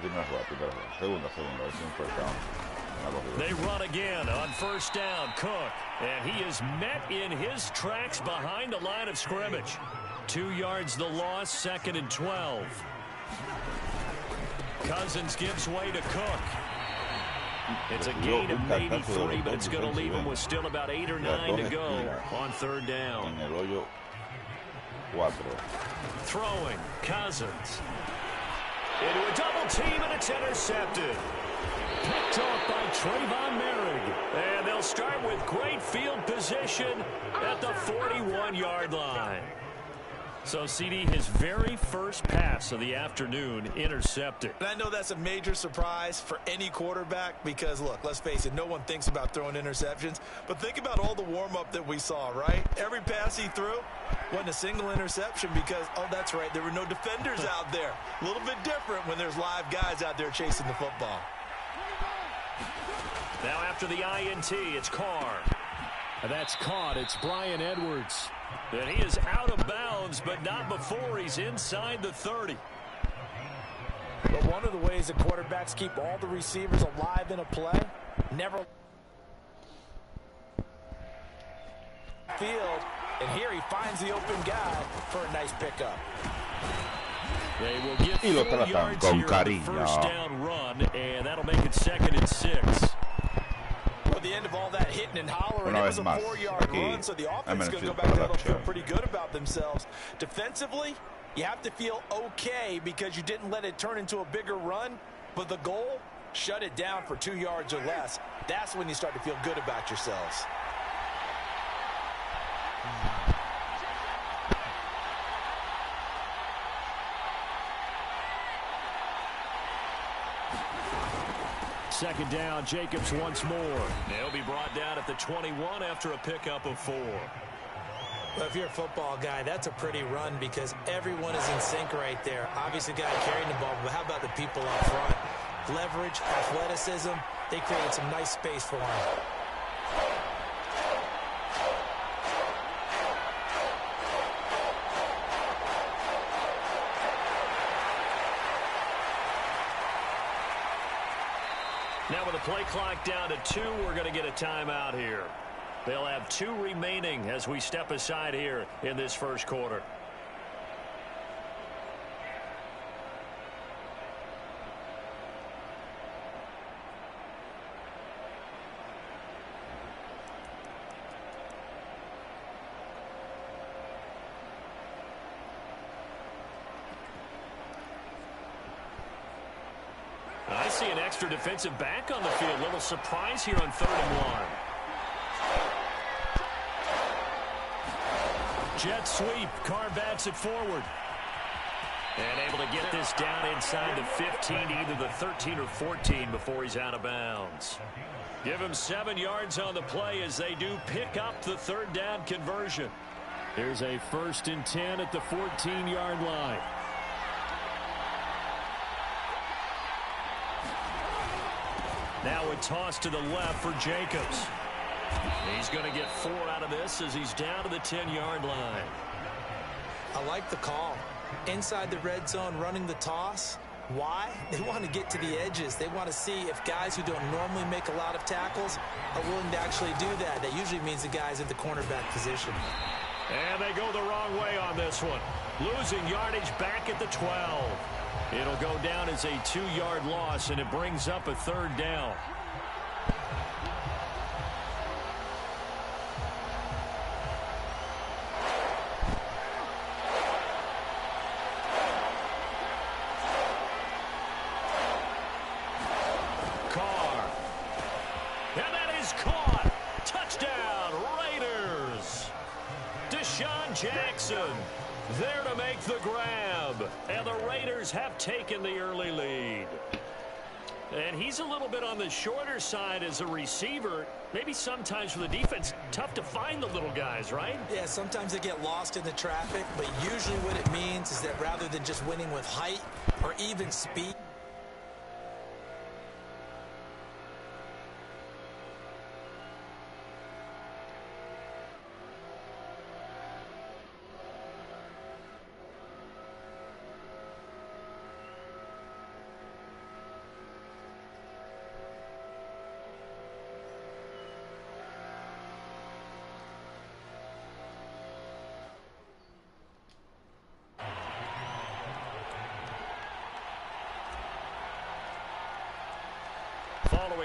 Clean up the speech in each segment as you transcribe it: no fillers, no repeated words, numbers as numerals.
Segunda. They run again on first down. Cook, and he is met in his tracks behind the line of scrimmage. 2 yards the loss, 2nd and 12. Cousins gives way to Cook. It's a gain of maybe 3, but it's going to leave him with still about 8 or 9 to go on 3rd down. Throwing, Cousins. Into a double team, and it's intercepted. Picked off by Trayvon Merrick. And they'll start with great field position at the 41-yard line. So, CD, his very first pass of the afternoon intercepted. And I know that's a major surprise for any quarterback because, look, let's face it, no one thinks about throwing interceptions. But think about all the warm-up that we saw, right? Every pass he threw wasn't a single interception because, oh, that's right, there were no defenders out there. A little bit different when there's live guys out there chasing the football. Now after the INT, it's Carr. That's caught. It's Brian Edwards. And he is out of bounds, but not before he's inside the 30. But one of the ways that quarterbacks keep all the receivers alive in a play, never field, and here he finds the open guy for a nice pickup. They will get 4 yards here on the first down run, and that'll make it 2nd and 6. At the end of all that hitting and hollering, it was a 4-yard run, so the offense is going to go back there and feel pretty good about themselves. Defensively, you have to feel okay because you didn't let it turn into a bigger run, but the goal, shut it down for 2 yards or less. That's when you start to feel good about yourselves. Second down, Jacobs once more. They'll be brought down at the 21 after a pickup of 4. Well, if you're a football guy, that's a pretty run because everyone is in sync right there. Obviously, the guy carrying the ball, but how about the people up front? Leverage, athleticism, they created some nice space for him. Now with the play clock down to 2, we're going to get a timeout here. They'll have 2 remaining as we step aside here in this first quarter. I see an extra defensive back on the field. Little surprise here on 3rd and 1. Jet sweep. Carr bats it forward. And able to get this down inside the 15 to either the 13 or 14 before he's out of bounds. Give him 7 yards on the play as they do pick up the 3rd down conversion. Here's a 1st and 10 at the 14-yard line. Now a toss to the left for Jacobs. He's going to get 4 out of this as he's down to the 10-yard line. I like the call. Inside the red zone running the toss. Why? They want to get to the edges. They want to see if guys who don't normally make a lot of tackles are willing to actually do that. That usually means the guy's at the cornerback position. And they go the wrong way on this one. Losing yardage back at the 12. It'll go down as a 2-yard loss, and it brings up a 3rd down. Carr. And that is caught. Touchdown, Raiders. Deshaun Jackson there to make the grab. And the Raiders have taken the early lead. And he's a little bit on the shorter side as a receiver. Maybe sometimes for the defense, tough to find the little guys, right? Yeah, sometimes they get lost in the traffic, but usually what it means is that rather than just winning with height or even speed,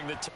the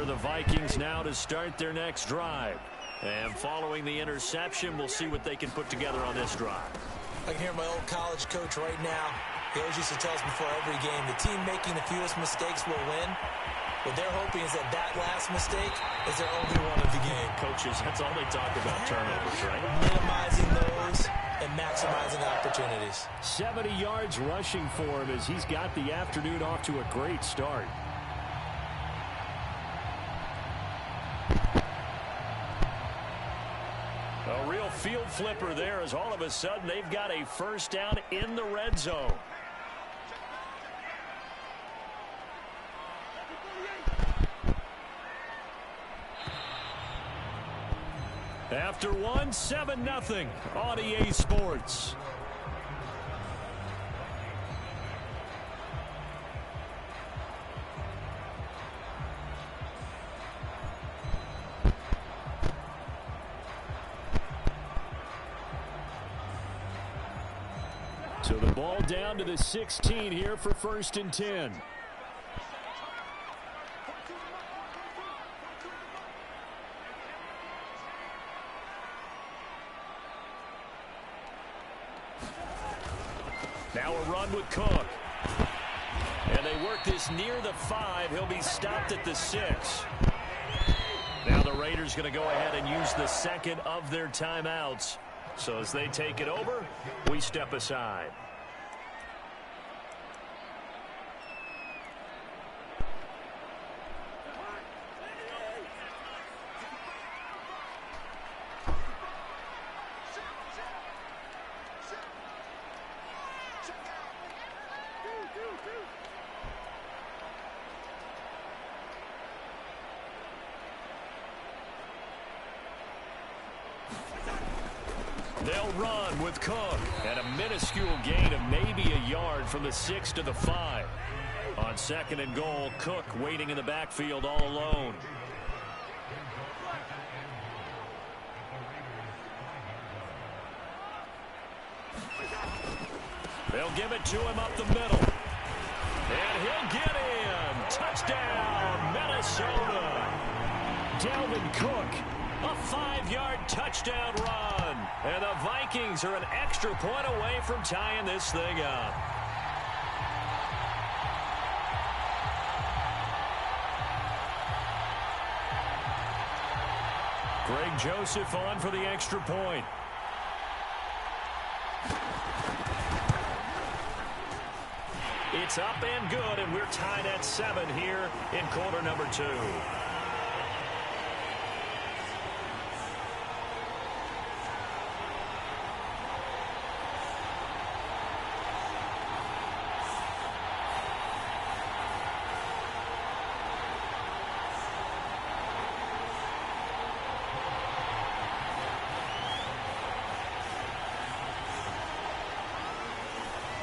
the Vikings now to start their next drive. And following the interception, we'll see what they can put together on this drive. I can hear my old college coach right now. He always used to tell us before every game, the team making the fewest mistakes will win. What they're hoping is that that last mistake is their only one of the game. Coaches, that's all they talk about, turnovers, right? Minimizing those and maximizing opportunities. 70 yards rushing for him as he's got the afternoon off to a great start. A real field flipper there as all of a sudden they've got a first down in the red zone. After one, 7-0 on EA Sports. So the ball down to the 16 here for 1st and 10. Now a run with Cook. And they work this near the 5. He'll be stopped at the 6. Now the Raiders going to go ahead and use the second of their timeouts. So as they take it over, we step aside. They'll run with Cook, and a minuscule gain of maybe a yard from the 6 to the 5. On 2nd and goal, Cook waiting in the backfield all alone. They'll give it to him up the middle. And he'll get in. Touchdown, Minnesota. Dalvin Cook, a 5-yard touchdown run. And the Vikings are an extra point away from tying this thing up. Greg Joseph on for the extra point. It's up and good, and we're tied at 7 here in quarter number 2.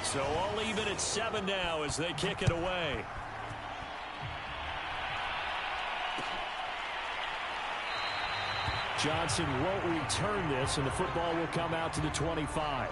So all even at 7 now as they kick it away. Johnson won't return this, and the football will come out to the 25.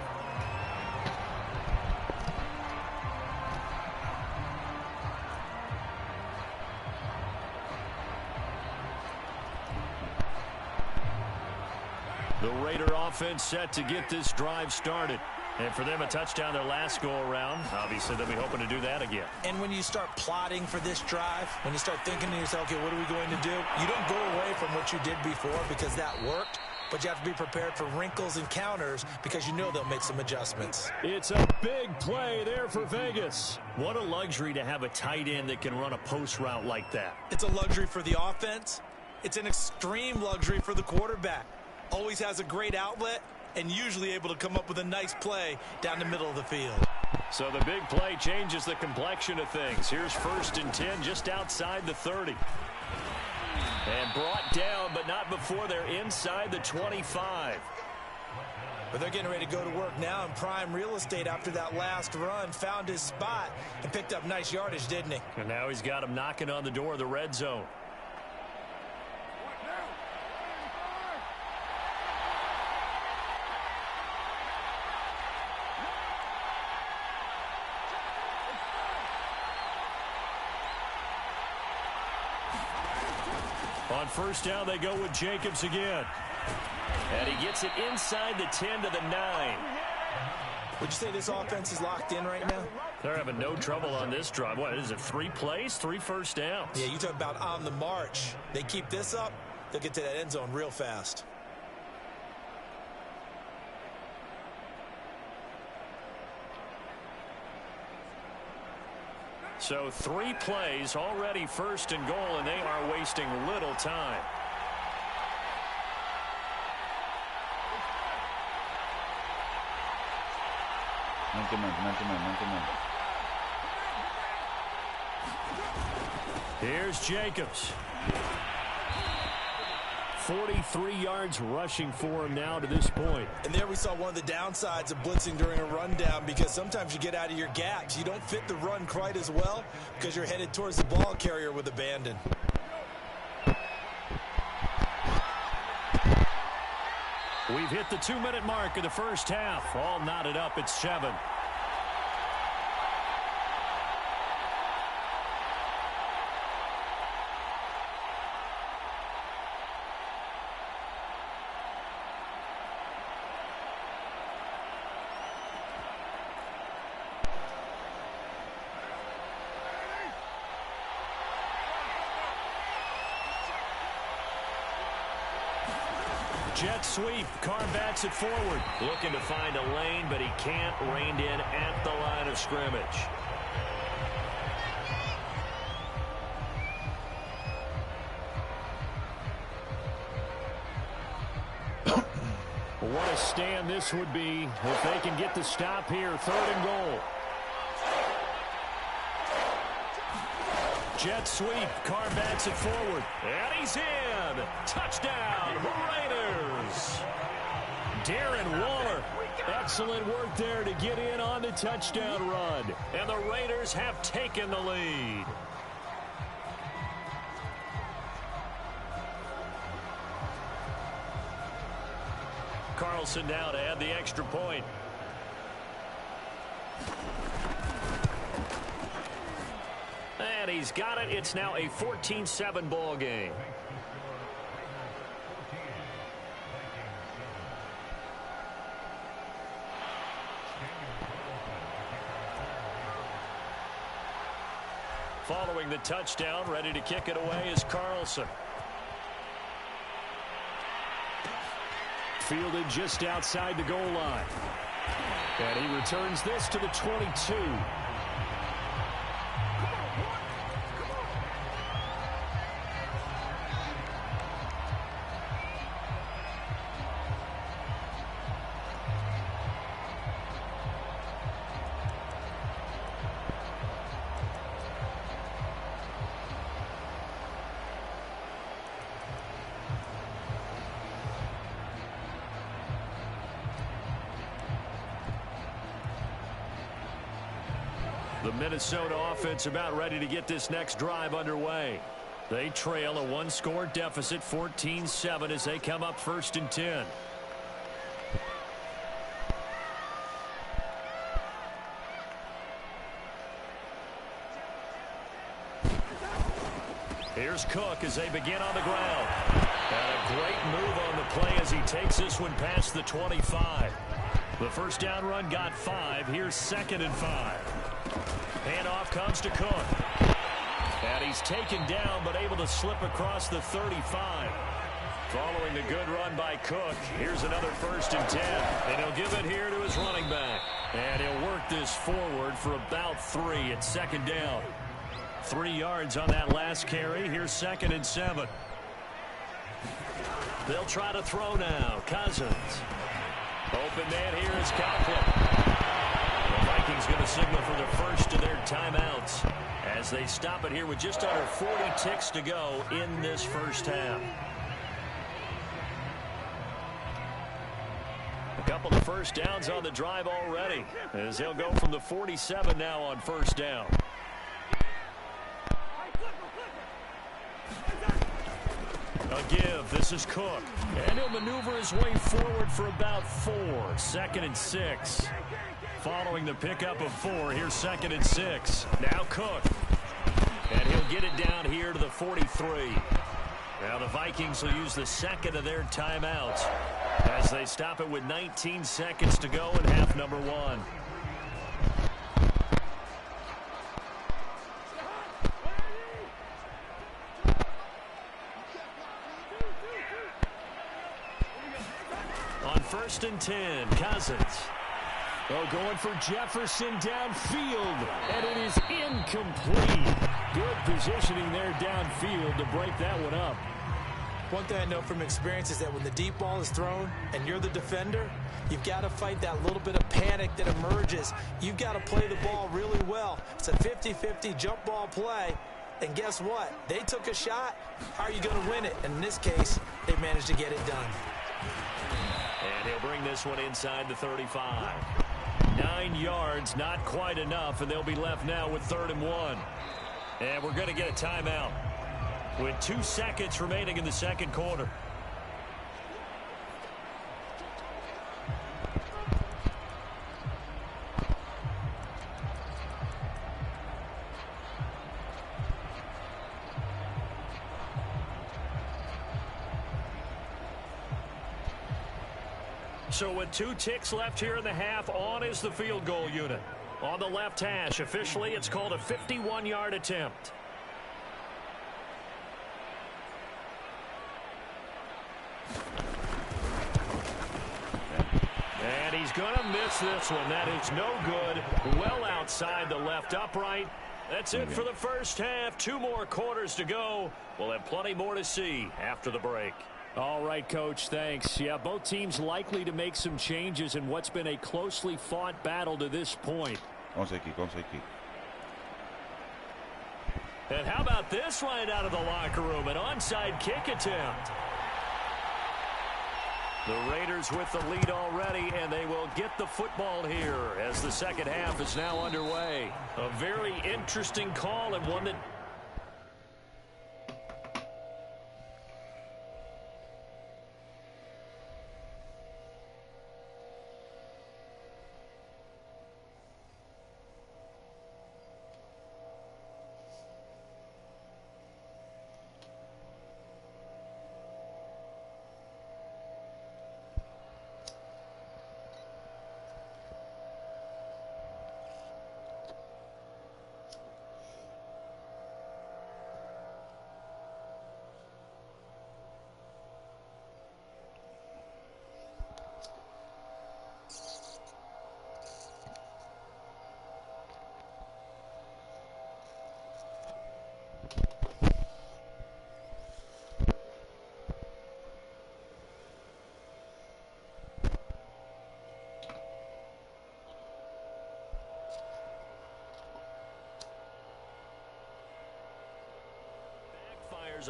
The Raider offense set to get this drive started. And for them, a touchdown their last go-around. Obviously, they'll be hoping to do that again. And when you start plotting for this drive, when you start thinking to yourself, okay, what are we going to do? You don't go away from what you did before because that worked. But you have to be prepared for wrinkles and counters because you know they'll make some adjustments. It's a big play there for Vegas. What a luxury to have a tight end that can run a post route like that. It's a luxury for the offense. It's an extreme luxury for the quarterback. Always has a great outlet and usually able to come up with a nice play down the middle of the field. So the big play changes the complexion of things. Here's 1st and 10 just outside the 30. And brought down, but not before they're inside the 25. But they're getting ready to go to work now in prime real estate after that last run. Found his spot and picked up nice yardage, didn't he? And now he's got him knocking on the door of the red zone. On 1st down, they go with Jacobs again. And he gets it inside the 10 to the 9. Would you say this offense is locked in right now? They're having no trouble on this drive. What is it, 3 plays, 3 first downs? Yeah, you talk about on the march. They keep this up, they'll get to that end zone real fast. So 3 plays, already 1st and goal, and they are wasting little time. Here's Jacobs. 43 yards rushing for him now to this point. And there we saw one of the downsides of blitzing during a rundown, because sometimes you get out of your gaps. You don't fit the run quite as well because you're headed towards the ball carrier with abandon. We've hit the 2-minute mark of the first half. All knotted up at 7. Jet sweep. Carr bats it forward. Looking to find a lane, but he can't. Reined in at the line of scrimmage. What a stand this would be if they can get the stop here. 3rd and goal. Jet sweep. Carr bats it forward. And he's in. Touchdown, Raiders. Darren Waller. Excellent work there to get in on the touchdown run. And the Raiders have taken the lead. Carlson now to add the extra point. And he's got it. It's now a 14-7 ball game. Following the touchdown, ready to kick it away is Carlson. Fielded just outside the goal line. And he returns this to the 22. The Minnesota offense about ready to get this next drive underway. They trail a 1-score deficit, 14-7, as they come up 1st and 10. Here's Cook as they begin on the ground. And a great move on the play as he takes this one past the 25. The first down run got 5. Here's 2nd and 5. Handoff comes to Cook. And he's taken down, but able to slip across the 35. Following the good run by Cook, here's another 1st and 10. And he'll give it here to his running back. And he'll work this forward for about 3 at 2nd down. 3 yards on that last carry. Here's 2nd and 7. They'll try to throw now. Cousins. Open man here is Conklin. The Vikings going to signal for the first of their timeouts as they stop it here with just under 40 ticks to go in this first half. A couple of first downs on the drive already as they'll go from the 47 now on first down. A give. This is Cook. And he'll maneuver his way forward for about 4. 2nd and 6. Following the pickup of 4, here's 2nd and 6. Now Cook. And he'll get it down here to the 43. Now the Vikings will use the second of their timeouts as they stop it with 19 seconds to go in half number 1. On 1st and 10, Cousins. Oh, going for Jefferson downfield, and it is incomplete. Good positioning there downfield to break that one up. One thing I know from experience is that when the deep ball is thrown and you're the defender, you've got to fight that little bit of panic that emerges. You've got to play the ball really well. It's a 50-50 jump ball play. And guess what? They took a shot. How are you going to win it? And in this case, they managed to get it done. And he'll bring this one inside the 35. 9 yards, not quite enough, and they'll be left now with 3rd and 1. And we're going to get a timeout with 2 seconds remaining in the second quarter. So with 2 ticks left here in the half, on is the field goal unit. On the left hash, officially, it's called a 51-yard attempt. And he's going to miss this one. That is no good. Well outside the left upright. That's it for the first half. 2 more quarters to go. We'll have plenty more to see after the break. All right, Coach, thanks. Yeah, both teams likely to make some changes in what's been a closely fought battle to this point. And how about this right out of the locker room? An onside kick attempt. The Raiders with the lead already, and they will get the football here as the second half is now underway. A very interesting call and one that...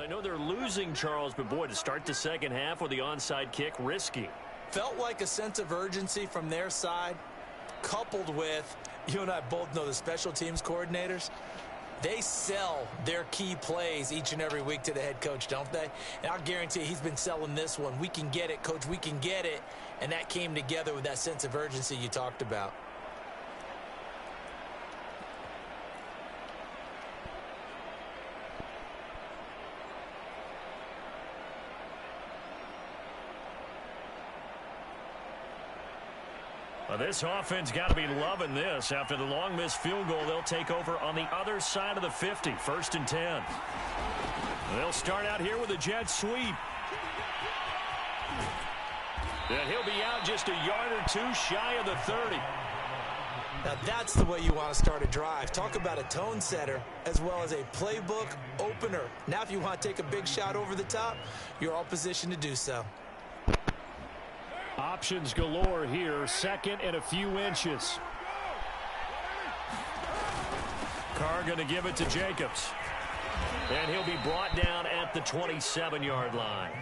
I know they're losing Charles, but boy, to start the second half with the onside kick, risky. Felt like a sense of urgency from their side, coupled with, you and I both know the special teams coordinators, they sell their key plays each and every week to the head coach, don't they? And I'll guarantee he's been selling this one. We can get it, coach, we can get it. And that came together with that sense of urgency you talked about. This offense got to be loving this. After the long missed field goal, they'll take over on the other side of the 50, 1st and 10. They'll start out here with a jet sweep. And he'll be out just a yard or 2 shy of the 30. Now that's the way you want to start a drive. Talk about a tone setter as well as a playbook opener. Now if you want to take a big shot over the top, you're all positioned to do so. Options galore here. Second and a few inches. Carr going to give it to Jacobs. And he'll be brought down at the 27-yard line.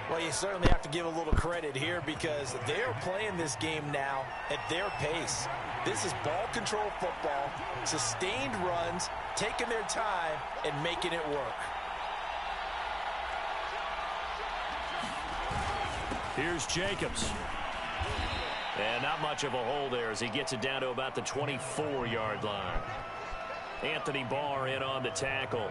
Well, you certainly have to give a little credit here because they're playing this game now at their pace. This is ball control football, sustained runs, taking their time, and making it work. Here's Jacobs. And not much of a hole there as he gets it down to about the 24-yard line. Anthony Barr in on the tackle.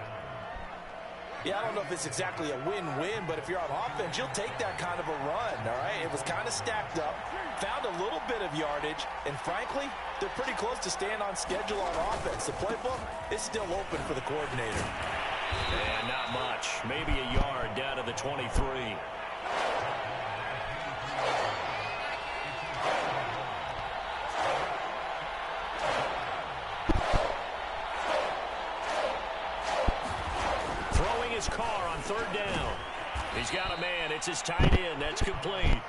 Yeah, I don't know if it's exactly a win-win, but if you're on offense, you'll take that kind of a run, all right? It was kind of stacked up, found a little bit of yardage, and frankly, they're pretty close to staying on schedule on offense. The playbook is still open for the coordinator. And not much. Maybe a yard down to the 23. Carr on third down. He's got a man. It's his tight end. That's complete.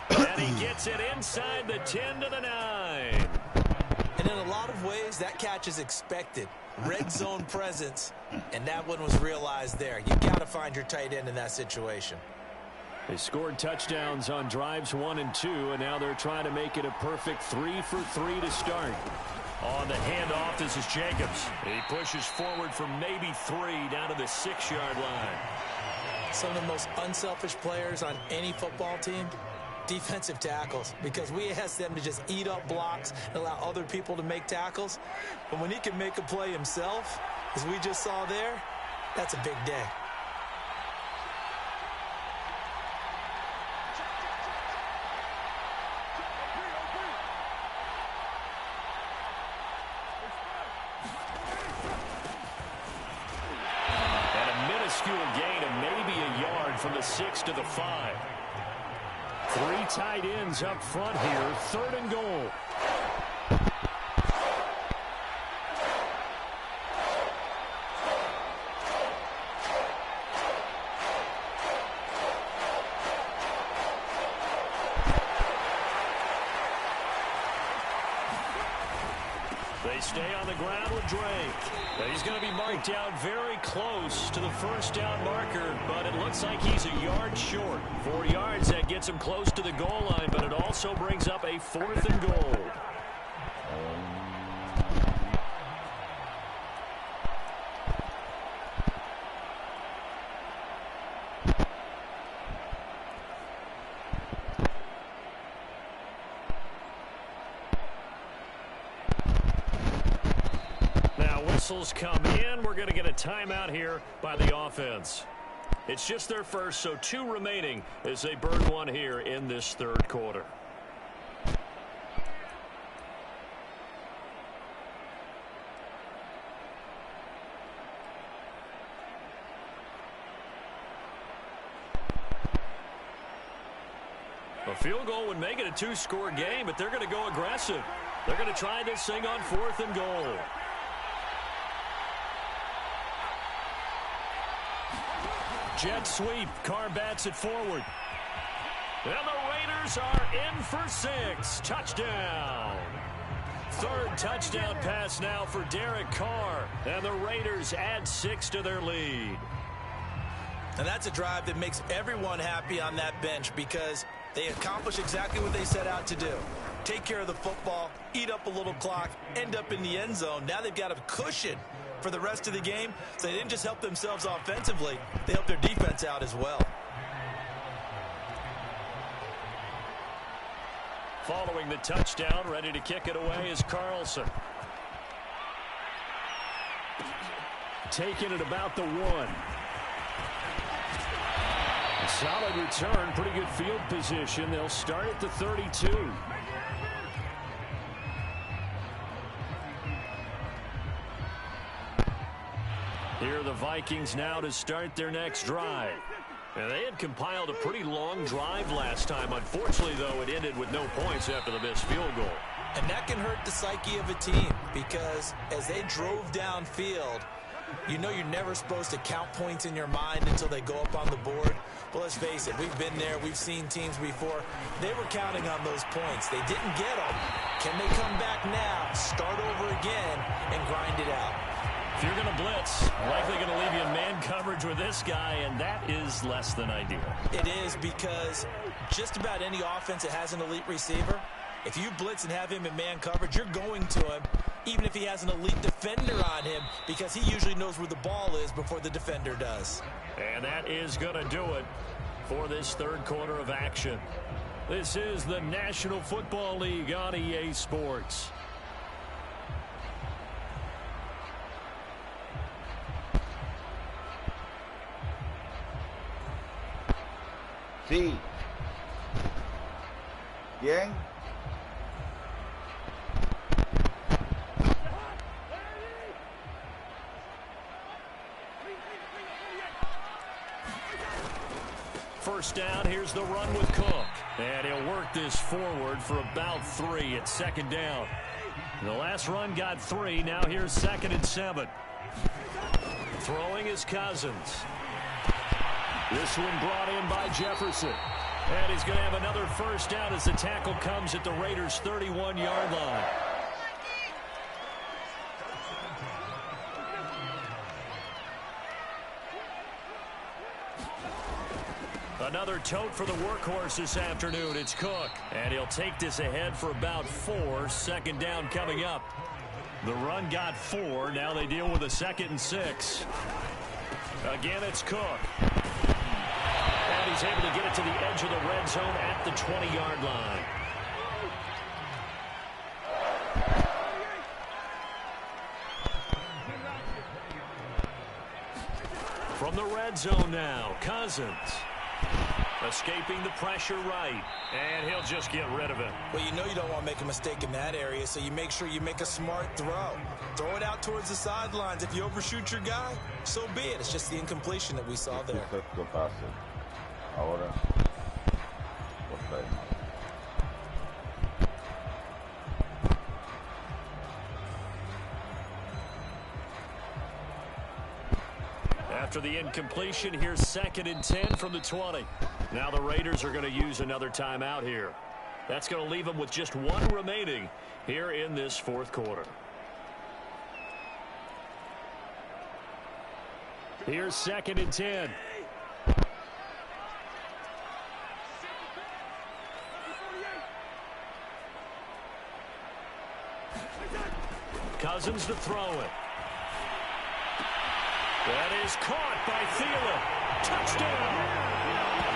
And he gets it inside the 10 to the 9. And in a lot of ways, that catch is expected. Red zone presence. And that one was realized there. You got to find your tight end in that situation. They scored touchdowns on drives 1 and 2, and now they're trying to make it a perfect 3 for 3 to start. On the handoff, this is Jacobs. He pushes forward for maybe 3 down to the 6-yard line. Some of the most unselfish players on any football team, defensive tackles, because we ask them to just eat up blocks and allow other people to make tackles. But when he can make a play himself, as we just saw there, that's a big day. Gain of maybe a yard from the 6 to the 5. 3 tight ends up front here. 3rd and goal. They stay on the ground with Drake. He's going to be marked down very close to the first down marker, but it looks like he's a yard short. 4 yards, that gets him close to the goal line, but it also brings up a 4th and goal. Whistles come in. We're going to get a timeout here by the offense. It's just their first, so 2 remaining as they burn 1 here in this 3rd quarter. A field goal would make it a 2-score game, but they're going to go aggressive. They're going to try this thing on 4th and goal. Jet sweep. Carr bats it forward. And the Raiders are in for 6. Touchdown. 3rd touchdown pass now for Derek Carr. And the Raiders add 6 to their lead. And that's a drive that makes everyone happy on that bench because they accomplish exactly what they set out to do. Take care of the football, eat up a little clock, end up in the end zone. Now they've got a cushion for the rest of the game, so they didn't just help themselves offensively, they helped their defense out as well. Following the touchdown, ready to kick it away is Carlson. Taking it about the 1. A solid return, pretty good field position. They'll start at the 32. Here are the Vikings now to start their next drive. And they had compiled a pretty long drive last time. Unfortunately, though, it ended with no points after the missed field goal. And that can hurt the psyche of a team because as they drove downfield, you know you're never supposed to count points in your mind until they go up on the board. But let's face it, we've been there. We've seen teams before. They were counting on those points. They didn't get them. Can they come back now, start over again, and grind it out? If you're going to blitz, likely going to leave you in man coverage with this guy, and that is less than ideal. It is because just about any offense that has an elite receiver, if you blitz and have him in man coverage, you're going to him, even if he has an elite defender on him, because he usually knows where the ball is before the defender does. And that is going to do it for this third quarter of action. This is the National Football League on EA Sports. Sí. Bien. First down, here's the run with Cook. And he'll work this forward for about 3 at second down. The last run got 3. Now here's 2nd and 7. Throwing is Cousins. This one brought in by Jefferson. And he's going to have another first down as the tackle comes at the Raiders' 31-yard line. Another tote for the workhorse this afternoon. It's Cook. And he'll take this ahead for about 4. 2nd down coming up. The run got 4. Now they deal with a 2nd and 6. Again, it's Cook. And he's able to get it to the edge of the red zone at the 20-yard line. From the red zone now, Cousins. Escaping the pressure right. And he'll just get rid of it. Well, you know you don't want to make a mistake in that area, so you make sure you make a smart throw. Throw it out towards the sidelines. If you overshoot your guy, so be it. It's just the incompletion that we saw there. Ahora. After the incompletion, here's 2nd and 10 from the 20. Now the Raiders are going to use another timeout here. That's going to leave them with just 1 remaining here in this 4th quarter. Here's 2nd and 10. Cousins to throw it. That is caught by Thielen. Touchdown!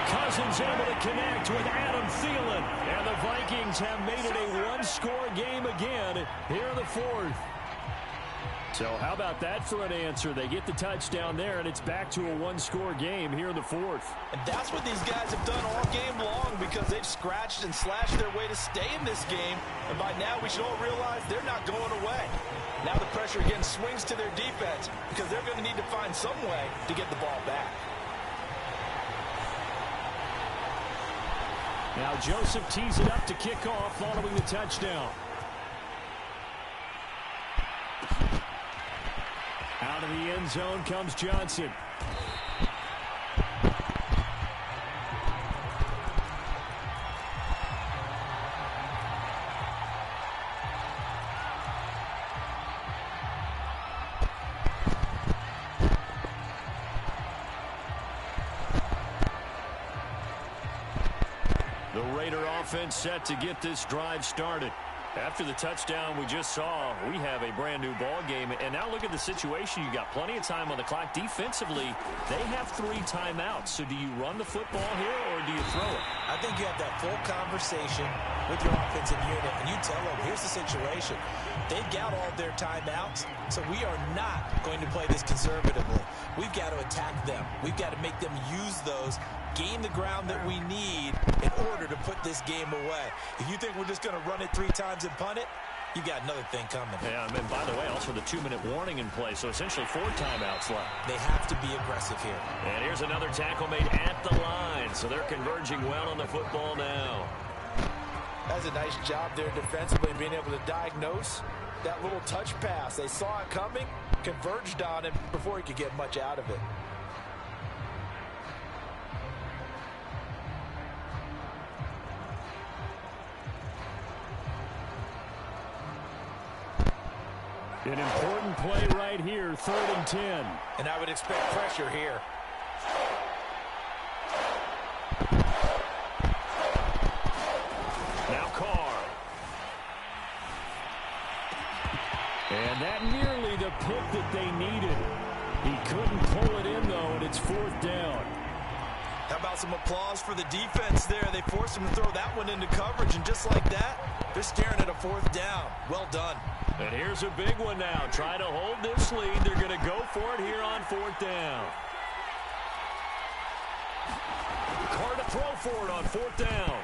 Cousins able to connect with Adam Thielen. And the Vikings have made it a 1-score game again here in the 4th. So how about that for an answer? They get the touchdown there, and it's back to a 1-score game here in the 4th. And that's what these guys have done all game long because they've scratched and slashed their way to stay in this game. And by now we should all realize they're not going away. Now the pressure again swings to their defense because they're going to need to find some way to get the ball back. Now Joseph tees it up to kick off following the touchdown. Out of the end zone comes Johnson. The Raider offense set to get this drive started. After the touchdown we just saw, we have a brand new ball game. And now look at the situation. You got plenty of time on the clock. Defensively, they have 3 timeouts. So do you run the football here or do you throw it? I think you have that full conversation with your offensive unit, and you tell them, here's the situation. They've got all their timeouts, so we are not going to play this conservatively. We've got to attack them. We've got to make them use those, gain the ground that we need in order to put this game away. If you think we're just going to run it 3 times and punt it, you got another thing coming. Yeah, and by the way, also the 2-minute warning in play, so essentially 4 timeouts left. They have to be aggressive here. And here's another tackle made at the line, so they're converging well on the football now. That's a nice job there defensively, being able to diagnose that little touch pass. They saw it coming, converged on him before he could get much out of it. An important play right here, 3rd and 10. And I would expect pressure here. Now Carr. And that nearly the pick that they needed. He couldn't pull it in, though, and it's 4th down. How about some applause for the defense there? They forced him to throw that one into coverage, and just like that, they're staring at a 4th down. Well done. And here's a big one now. Try to hold this lead. They're going to go for it here on 4th down. Carr to throw for it on 4th down.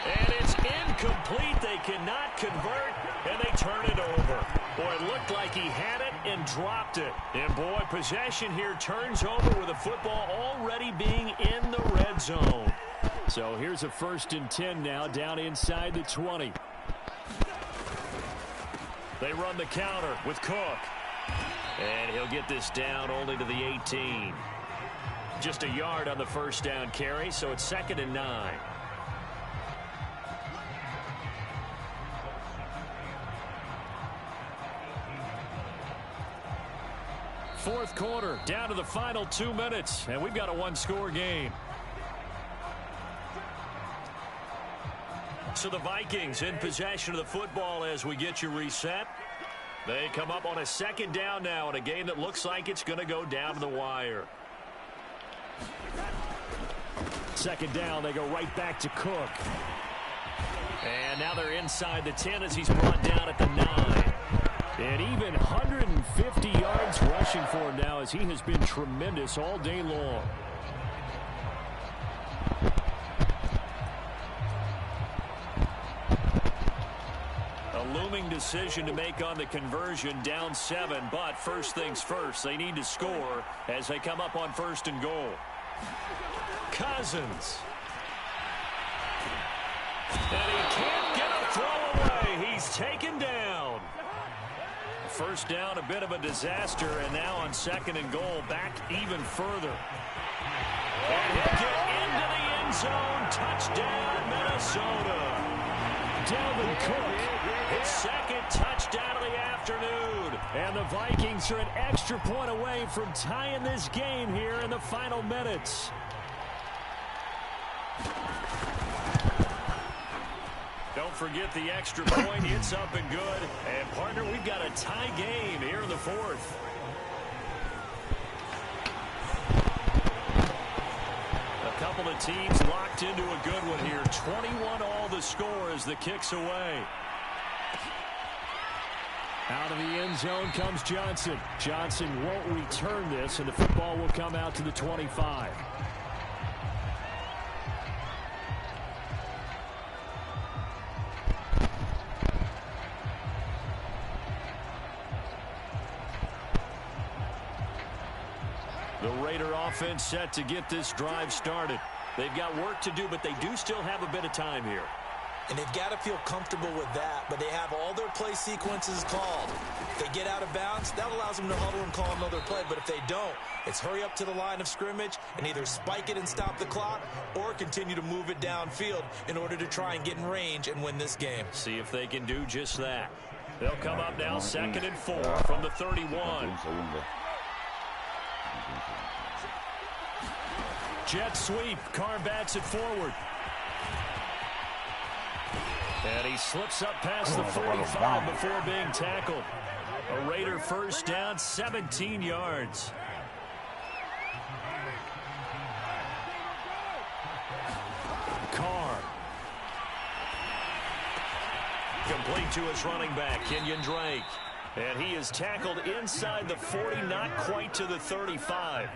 And it's incomplete. They cannot convert, and they turn it over. Boy, it looked like he had it and dropped it. And, boy, possession here turns over with the football already being in the red zone. So here's a 1st and 10 now down inside the 20. They run the counter with Cook. And he'll get this down only to the 18. Just a yard on the 1st down carry, so it's 2nd and 9. Fourth quarter, down to the final 2 minutes, and we've got a one-score game. So the Vikings in possession of the football as we get you reset. They come up on a 2nd down now in a game that looks like it's going to go down to the wire. 2nd down, they go right back to Cook. And now they're inside the 10 as he's brought down at the 9. And even 150 yards rushing for him now as he has been tremendous all day long. A looming decision to make on the conversion, down 7, but first things first, they need to score as they come up on 1st and goal. Cousins. And he can't get a throw away. He's taken down. 1st down, a bit of a disaster, and now on 2nd and goal, back even further. And he'll get into the end zone. Touchdown, Minnesota. Dalvin Cook, his 2nd touchdown of the afternoon. And the Vikings are an extra point away from tying this game here in the final minutes. Don't forget the extra point. It's up and good. And, partner, we've got a tie game here in the 4th. A couple of teams locked into a good one here. 21 all the score as the kick's away. Out of the end zone comes Johnson. Johnson won't return this, and the football will come out to the 25. The Raider offense set to get this drive started. They've got work to do, but they do still have a bit of time here. And they've got to feel comfortable with that, but they have all their play sequences called. If they get out of bounds, that allows them to huddle and call another play. But if they don't, it's hurry up to the line of scrimmage and either spike it and stop the clock or continue to move it downfield in order to try and get in range and win this game. See if they can do just that. They'll come up now 2nd and 4 from the 31. Jet sweep. Carr bats it forward. And he slips up past the 45 before being tackled. A Raider 1st down, 17 yards. Carr. Complete to his running back, Kenyon Drake. And he is tackled inside the 40, not quite to the 35.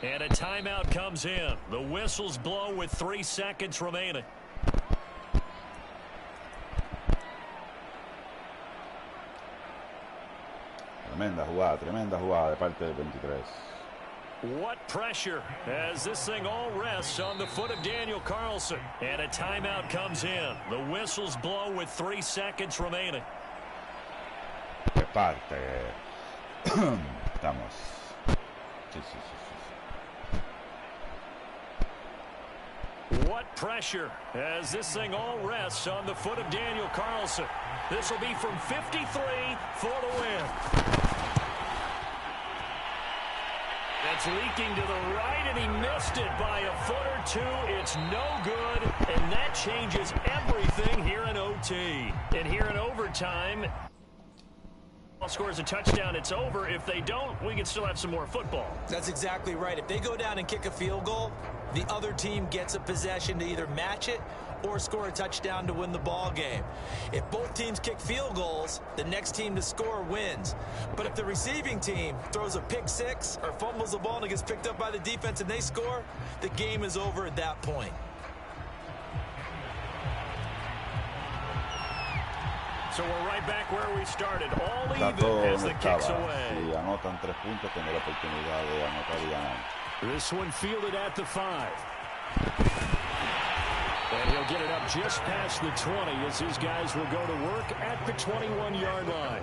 And a timeout comes in. The whistles blow with 3 seconds remaining. Tremenda jugada de parte del 23. What pressure as this thing all rests on the foot of Daniel Carlson. And a timeout comes in. The whistles blow with 3 seconds remaining. De parte. Estamos. Sí. What pressure as this thing all rests on the foot of Daniel Carlson. This will be from 53 for the win. That's leaking to the right, and he missed it by a foot or two. It's no good, and that changes everything here in OT. And here in overtime, scores a touchdown, it's over. If they don't, we can still have some more football. That's exactly right. If they go down and kick a field goal, the other team gets a possession to either match it or score a touchdown to win the ball game. If both teams kick field goals, the next team to score wins. But if the receiving team throws a pick six or fumbles the ball and it gets picked up by the defense and they score, the game is over at that point. So we're right back where we started, all even as the kicks away. Si anotan 3 puntos, tendrá la oportunidad de anotar y ganar. This one fielded at the 5. And he'll get it up just past the 20 as his guys will go to work at the 21-yard line.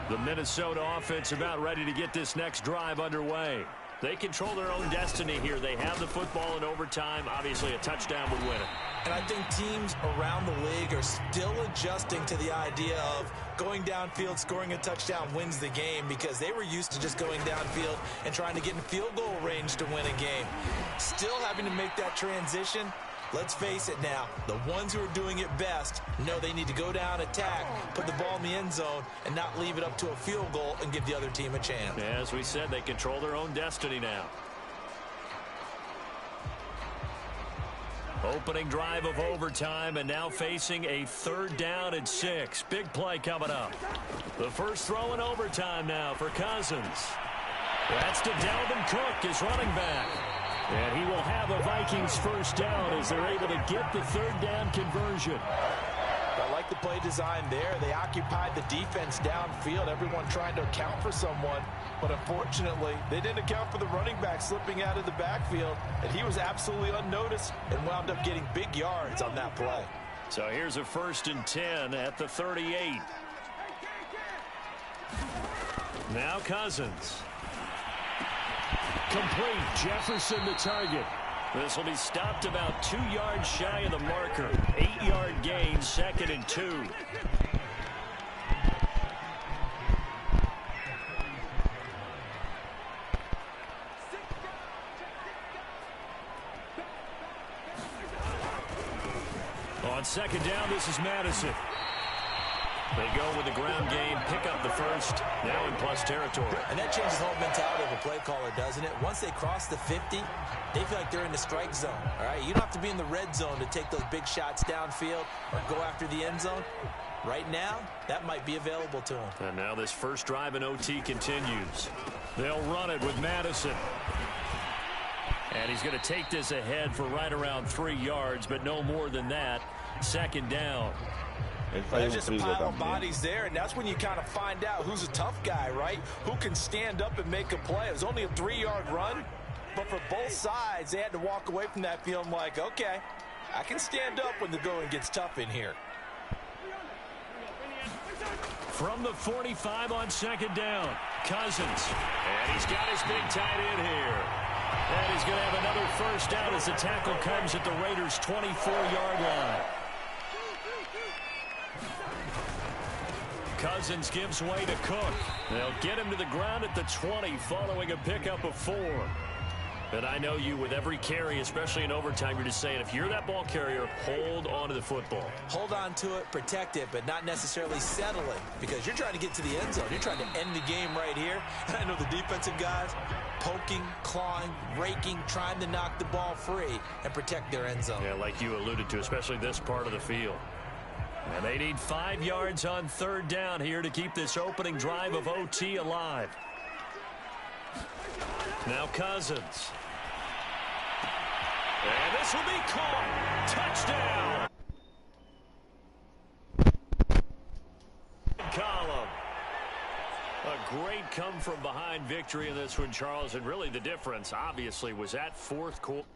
The Minnesota offense about ready to get this next drive underway. They control their own destiny here. They have the football in overtime. Obviously, a touchdown would win it. And I think teams around the league are still adjusting to the idea of going downfield, scoring a touchdown wins the game, because they were used to just going downfield and trying to get in field goal range to win a game. Still having to make that transition. Let's face it now, the ones who are doing it best know they need to go down, attack, put the ball in the end zone, and not leave it up to a field goal and give the other team a chance. As we said, they control their own destiny now. Opening drive of overtime, and now facing a 3rd down and 6. Big play coming up. The first throw in overtime now for Cousins. That's to Dalvin Cook, his running back. And he will have a Vikings first down as they're able to get the 3rd down conversion. I like the play design there. They occupied the defense downfield, everyone trying to account for someone. But unfortunately, they didn't account for the running back slipping out of the backfield, and he was absolutely unnoticed and wound up getting big yards on that play. So here's a 1st and 10 at the 38. Now Cousins. Complete. Jefferson the target. This will be stopped about 2 yards shy of the marker. 8-yard gain, 2nd and 2. On 2nd down, this is Madison. They go with the ground game, pick up the first, now in plus territory. And that changes the whole mentality of a play caller, doesn't it? Once they cross the 50, they feel like they're in the strike zone, all right? You don't have to be in the red zone to take those big shots downfield or go after the end zone. Right now, that might be available to them. And now this first drive in OT continues. They'll run it with Madison. And he's going to take this ahead for right around 3 yards, but no more than that. 2nd down. There's just a pile of bodies there, and that's when you kind of find out who's a tough guy, right? Who can stand up and make a play. It was only a 3-yard run, but for both sides, they had to walk away from that feeling like, okay, I can stand up when the going gets tough in here. From the 45 on 2nd down, Cousins. And he's got his big tight end here. And he's going to have another first down as the tackle comes at the Raiders' 24-yard line. Cousins gives way to Cook. They'll get him to the ground at the 20 following a pickup of 4. And I know you, with every carry, especially in overtime, you're just saying, if you're that ball carrier, hold on to the football. Hold on to it, protect it, but not necessarily settle it, because you're trying to get to the end zone. You're trying to end the game right here. And I know the defensive guys poking, clawing, raking, trying to knock the ball free and protect their end zone. Yeah, like you alluded to, especially this part of the field. And they need 5 yards on 3rd down here to keep this opening drive of OT alive. Now Cousins. And this will be caught. Touchdown. Column. A great come-from-behind victory in this one, Charles. And really the difference, obviously, was that 4th quarter.